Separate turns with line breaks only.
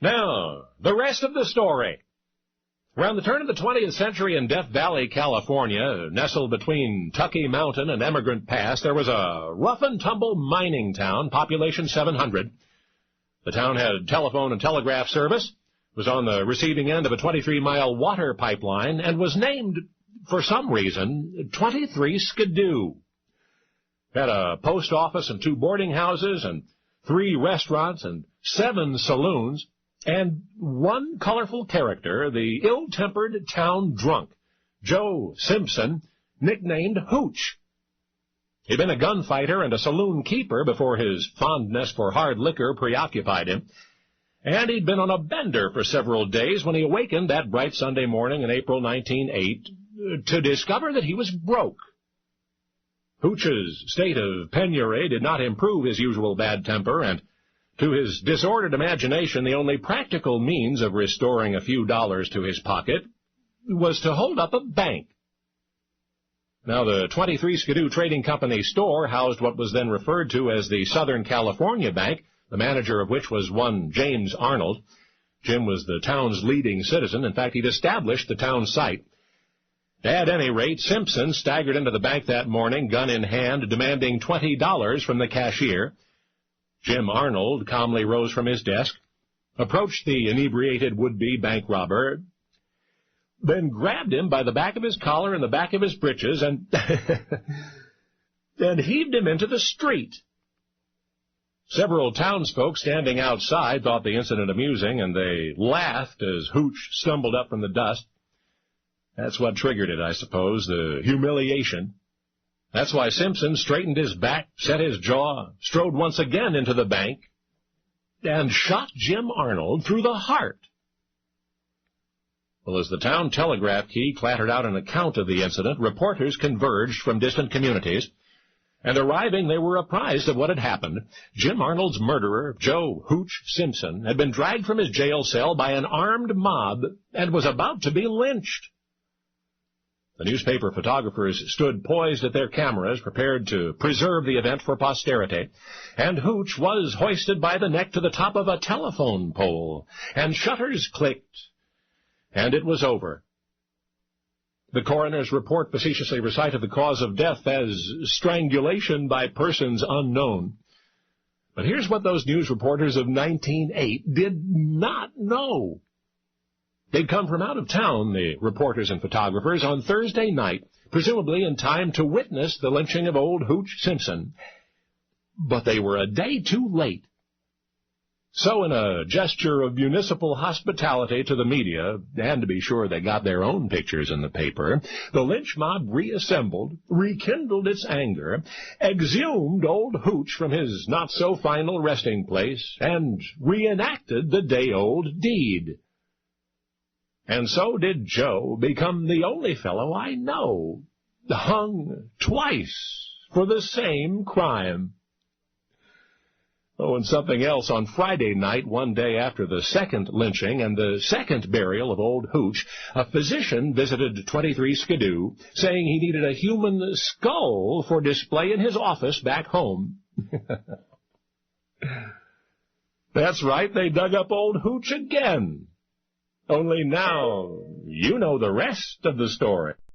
Now, the rest of the story. Around the turn of the 20th century in Death Valley, California, nestled between Tucky Mountain and Emigrant Pass, there was a rough-and-tumble mining town, population 700. The town had telephone and telegraph service, was on the receiving end of a 23-mile water pipeline, and was named, for some reason, 23 Skidoo. Had a post office and 2 boarding houses and 3 restaurants and 7 saloons, and 1 colorful character, the ill-tempered town drunk, Joe Simpson, nicknamed Hooch. He'd been a gunfighter and a saloon keeper before his fondness for hard liquor preoccupied him, and he'd been on a bender for several days when he awakened that bright Sunday morning in April 1908 to discover that he was broke. Hooch's state of penury did not improve his usual bad temper, and to his disordered imagination, the only practical means of restoring a few dollars to his pocket was to hold up a bank. Now, the 23 Skidoo Trading Company store housed what was then referred to as the Southern California Bank, the manager of which was one James Arnold. Jim was the town's leading citizen. In fact, he'd established the town site. At any rate, Simpson staggered into the bank that morning, gun in hand, demanding $20 from the cashier. Jim Arnold calmly rose from his desk, approached the inebriated would-be bank robber, then grabbed him by the back of his collar and the back of his breeches and heaved him into the street. Several townsfolk standing outside thought the incident amusing, and they laughed as Hooch stumbled up from the dust. That's what triggered it, I suppose, the humiliation. That's why Simpson straightened his back, set his jaw, strode once again into the bank, and shot Jim Arnold through the heart. Well, as the town telegraph key clattered out an account of the incident, reporters converged from distant communities, and arriving, they were apprised of what had happened. Jim Arnold's murderer, Joe Hooch Simpson, had been dragged from his jail cell by an armed mob and was about to be lynched. The newspaper photographers stood poised at their cameras, prepared to preserve the event for posterity, and Hooch was hoisted by the neck to the top of a telephone pole, and shutters clicked, and it was over. The coroner's report facetiously recited the cause of death as strangulation by persons unknown. But here's what those news reporters of 1908 did not know. They'd come from out of town, the reporters and photographers, on Thursday night, presumably in time to witness the lynching of old Hooch Simpson. But they were a day too late. So in a gesture of municipal hospitality to the media, and to be sure they got their own pictures in the paper, the lynch mob reassembled, rekindled its anger, exhumed old Hooch from his not-so-final resting place, and reenacted the day-old deed. And so did Joe become the only fellow I know hung twice for the same crime. Oh, and something else. On Friday night, one day after the second lynching and the second burial of old Hooch, a physician visited 23 Skidoo, saying he needed a human skull for display in his office back home. That's right, they dug up old Hooch again. Only now, you know the rest of the story.